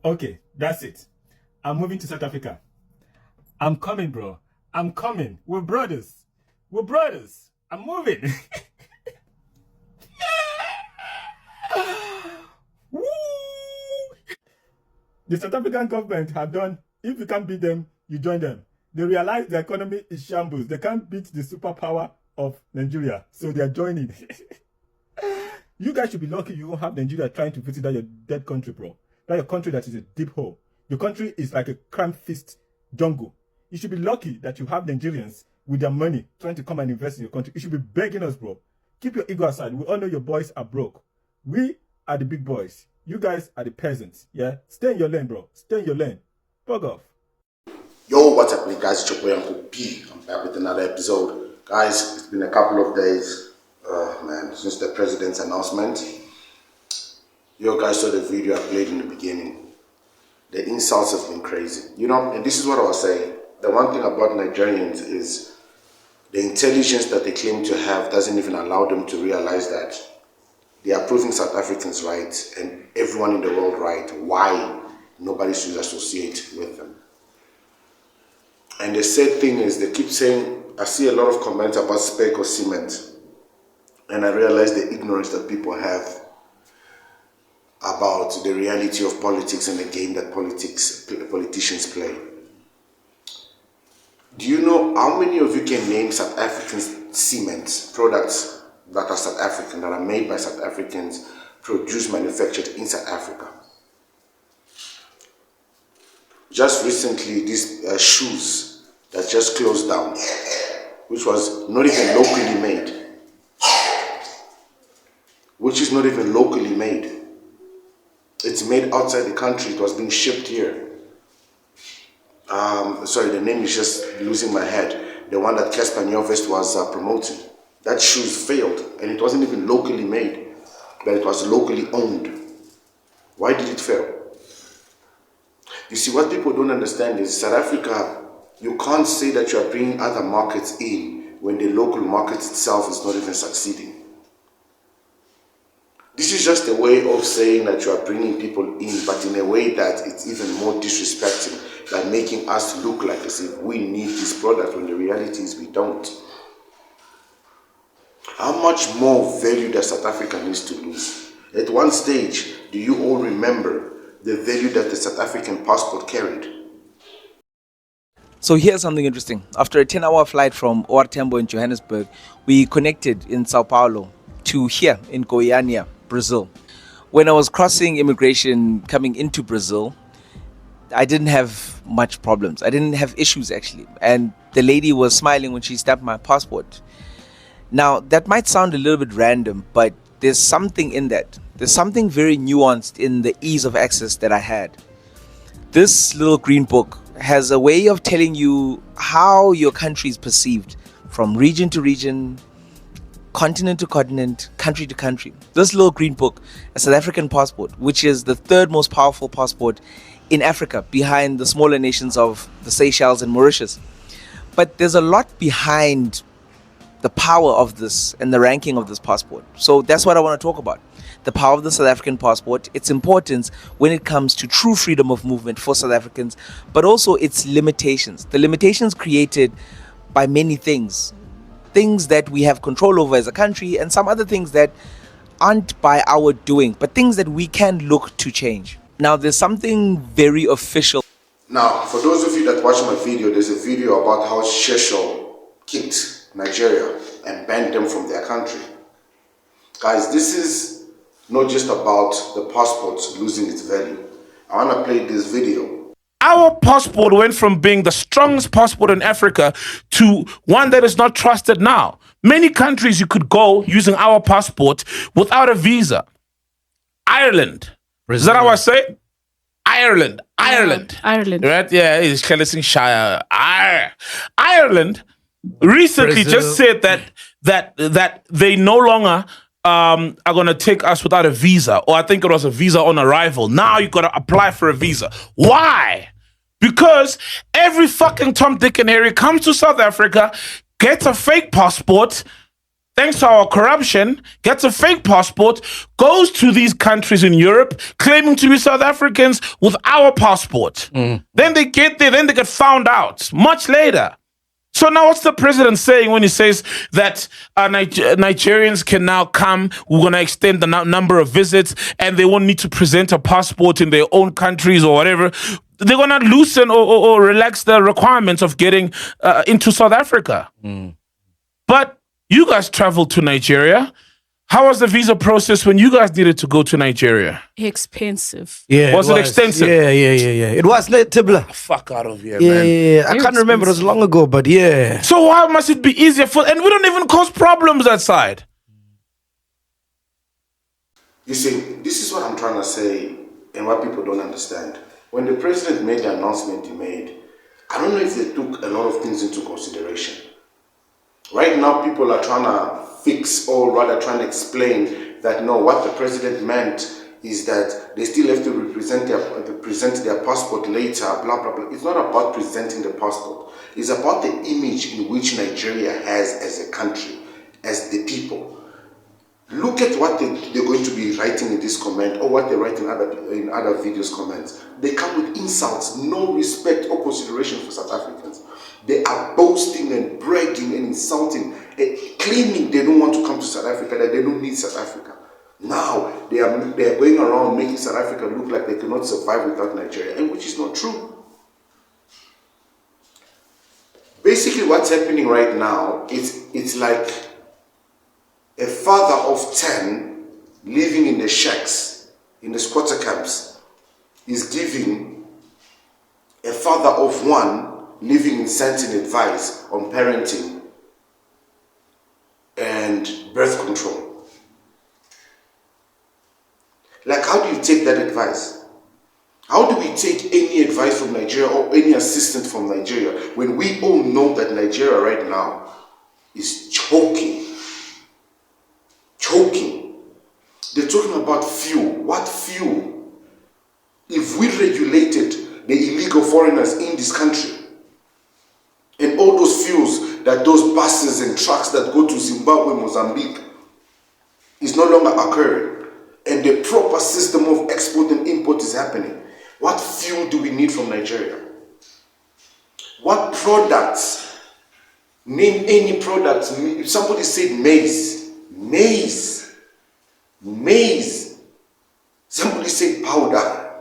Okay, that's it. I'm moving to South Africa. I'm coming, bro. I'm coming. We're brothers. We're brothers. I'm moving. Woo! The South African government have done, if you can't beat them, you join them. They realize the economy is shambles. They can't beat the superpower of Nigeria. So they are joining. You guys should be lucky you don't have Nigeria trying to visit that your dead country, bro. That your country that is a deep hole. Your country is like a cramp-fist jungle. You should be lucky that you have Nigerians with their money trying to come and invest in your country. You should be begging us, bro. Keep your ego aside. We all know your boys are broke. We are the big boys. You guys are the peasants. Yeah? Stay in your lane, bro. Stay in your lane. Fuck off. Yo, what's happening, guys? It's your boy Uncle P. I'm back with another episode. Guys, it's been a couple of days, since the president's announcement. You guys saw the video I played in the beginning. The insults have been crazy. You know, and this is what I was saying. The one thing about Nigerians is the intelligence that they claim to have doesn't even allow them to realize that they are proving South Africans right and everyone in the world right. Why nobody should associate with them. And the sad thing is, they keep saying, I see a lot of comments about speck or cement. And I realize the ignorance that people have about the reality of politics and the game that politicians play. Do you know how many of you can name South African cement products that are South African, that are made by South Africans, produced, manufactured in South Africa? Just recently, these shoes that just closed down, which was not even locally made. Which is not even locally made. It's made outside the country. It was being shipped here. Sorry, the name is just losing my head. The one that Casper Nyovest was promoting. That shoes failed, and it wasn't even locally made, but it was locally owned. Why did it fail? You see, what people don't understand is South Africa, you can't say that you are bringing other markets in when the local market itself is not even succeeding. This is just a way of saying that you are bringing people in, but in a way that it's even more disrespecting, by making us look like as if we need this product when the reality is we don't. How much more value does South Africa needs to lose? At one stage, do you all remember the value that the South African passport carried? So here's something interesting. After a 10-hour flight from OR Tambo in Johannesburg, we connected in Sao Paulo to here in Goiânia, Brazil. When I was crossing immigration coming into Brazil, I didn't have much problems. I didn't have issues actually. And the lady was smiling when she stamped my passport. Now, that might sound a little bit random, but there's something in that. There's something very nuanced in the ease of access that I had. This little green book has a way of telling you how your country is perceived from region to region, continent to continent, country to country. This little green book, a South African passport, which is the third most powerful passport in Africa, behind the smaller nations of the Seychelles and Mauritius. But there's a lot behind the power of this and the ranking of this passport. So that's what I want to talk about. The power of the South African passport, its importance when it comes to true freedom of movement for South Africans, but also its limitations. The limitations created by many things. Things that we have control over as a country, and some other things that aren't by our doing, but things that we can look to change. Now, there's something very official. Now, for those of you that watch my video, there's a video about how Shesho kicked Nigeria and banned them from their country. Guys, this is not just about the passport losing its value. I want to play this video. Our passport went from being the strongest passport in Africa to one that is not trusted now. Many countries you could go using our passport without a visa. Ireland. Brazil. Is that how I say it? Ireland. Ireland. Right? Yeah, it's Kellyson Shire. Ireland recently just said that they no longer are going to take us without a visa, or I think it was a visa on arrival. Now you got to apply for a visa. Why? Because every fucking Tom, Dick, and Harry comes to South Africa, gets a fake passport thanks to our corruption, gets a fake passport, goes to these countries in Europe, claiming to be South Africans with our passport. Then they get there, then they get found out much later. So now what's the president saying when he says that Nigerians can now come, we're going to extend the number of visits, and they won't need to present a passport in their own countries or whatever? They're going to loosen or relax the requirements of getting into South Africa. But you guys traveled to Nigeria. How was the visa process when you guys needed to go to Nigeria? Expensive. Yeah. Was it extensive? Yeah. It was Tibla. Fuck out of here, Yeah, man. yeah. I can't remember. It was long ago, but yeah. So why must it be easier for... And we don't even cause problems that side. You see, this is what I'm trying to say and what people don't understand. When the president made the announcement he made, I don't know if they took a lot of things into consideration. Right now, people are trying to fix, or rather trying to explain that no, what the president meant is that they still have to present their passport later, blah, blah, blah. It's not about presenting the passport. It's about the image in which Nigeria has as a country, as the people. Look at what they're going to be writing in this comment, or what they write in other videos comments. They come with insults, no respect or consideration for South Africans. They are boasting and bragging and insulting and claiming they don't want to come to South Africa, that they don't need South Africa. Now they are going around making South Africa look like they cannot survive without Nigeria, and which is not true. Basically, what's happening right now it's like a father of 10 living in the shacks, in the squatter camps, is giving a father of 1 living in scenting advice on parenting and birth control. Like, how do you take that advice? How do we take any advice from Nigeria or any assistance from Nigeria when we all know that Nigeria right now is choking? They're talking about fuel. What fuel? If we regulated the illegal foreigners in this country, and all those fuels that those buses and trucks that go to Zimbabwe, Mozambique is no longer occurring, and the proper system of export and import is happening, what fuel do we need from Nigeria? What products? Name any products. If somebody said maize. Somebody said powder.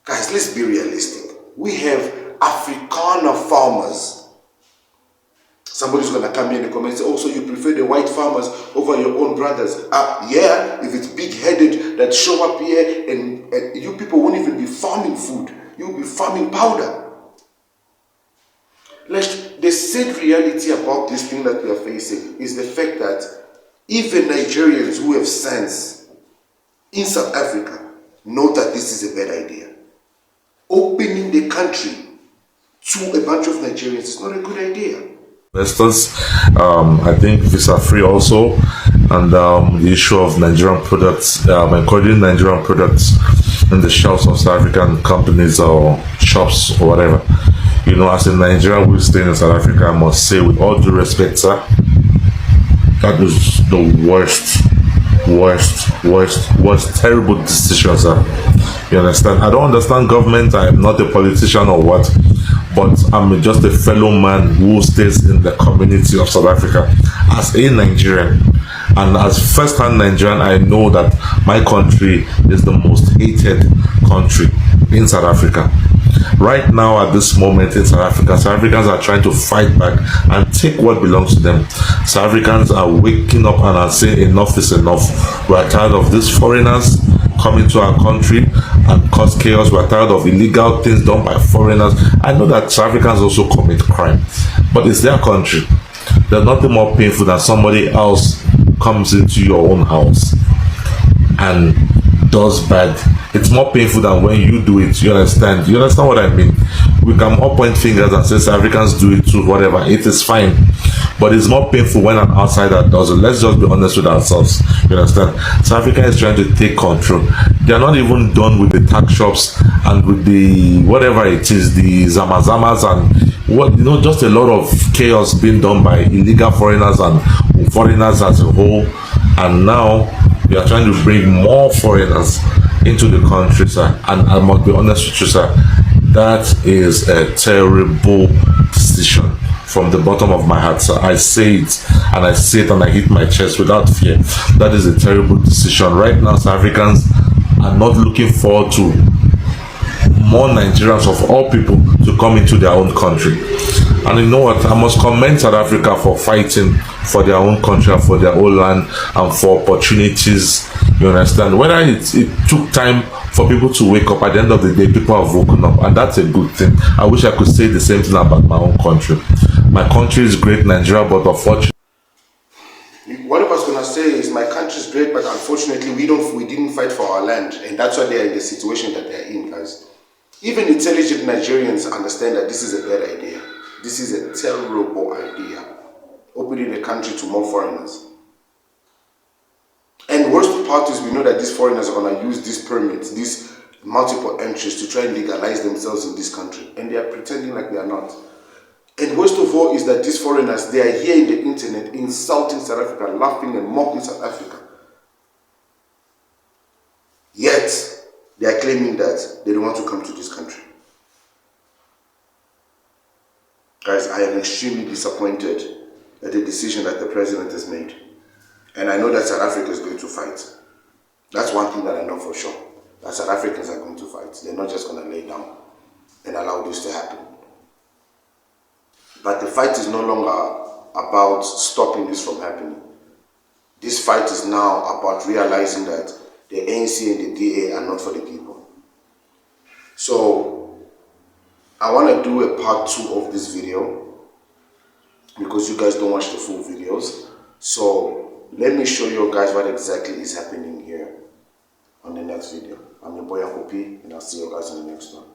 Guys, let's be realistic. We have Afrikaner farmers. Somebody's going to come here in the comments and say, oh, so you prefer the white farmers over your own brothers? Yeah, if it's big-headed that show up here, and you people won't even be farming food. You'll be farming powder. The sad reality about this thing that we are facing is the fact that even Nigerians who have sense in South Africa know that this is a bad idea. Opening the country to a bunch of Nigerians is not a good idea. Investors, I think visa free also, and the issue of Nigerian products, encouraging Nigerian products in the shelves of South African companies or shops or whatever. You know, as a Nigerian who is staying in South Africa, I must say with all due respect, sir, that is the worst terrible decision, sir. You understand? I don't understand government. I am not a politician or what, but I'm just a fellow man who stays in the community of South Africa as a Nigerian. And as first-hand Nigerian, I know that my country is the most hated country in South Africa. Right now, at this moment in South Africa, South Africans are trying to fight back and take what belongs to them. South Africans are waking up and are saying enough is enough. We are tired of these foreigners coming to our country and cause chaos. We are tired of illegal things done by foreigners. I know that South Africans also commit crime, but it's their country. There's nothing more painful than somebody else comes into your own house and does bad. It's more painful than when you do it. You understand what I mean? We can all point fingers and say South Africans do it too, whatever. It is fine, but it's more painful when an outsider does it. Let's just be honest with ourselves. You understand? South Africa is trying to take control. They are not even done with the tax shops and with the whatever it is, the zamazamas and just a lot of chaos being done by illegal foreigners and foreigners as a whole. And now we are trying to bring more foreigners into the country, sir. And I must be honest with you, sir, that is a terrible decision from the bottom of my heart, sir. I say it, and I say it, and I hit my chest without fear. That is a terrible decision. Right now, South Africans are not looking forward to more Nigerians of all people to come into their own country. And you know what? I must commend South Africa for fighting for their own country and for their own land and for opportunities. You understand? Whether it took time for people to wake up, at the end of the day, people have woken up, and that's a good thing. I wish I could say the same thing about my own country. My country is great, Nigeria, but unfortunately, what I was gonna say is my country is great, but unfortunately we didn't fight for our land, and that's why they're in the situation that they're in, guys. Even intelligent Nigerians understand that this is a bad idea. This is a terrible idea. Opening the country to more foreigners. And worst part is we know that these foreigners are gonna use these permits, these multiple entries to try and legalize themselves in this country, and they are pretending like they are not. And worst of all is that these foreigners, they are here in the internet insulting South Africa, laughing and mocking South Africa. Yet, they are claiming that they don't want to come to this country. Guys, I am extremely disappointed at the decision that the president has made. And I know that South Africa is going to fight. That's one thing that I know for sure. That South Africans are going to fight. They're not just going to lay down and allow this to happen. But the fight is no longer about stopping this from happening. This fight is now about realizing that the ANC and the DA are not for the people. So, I want to do a part 2 of this video because you guys don't watch the full videos. So, let me show you guys what exactly is happening here on the next video. I'm your boy Uncle P, and I'll see you guys in the next one.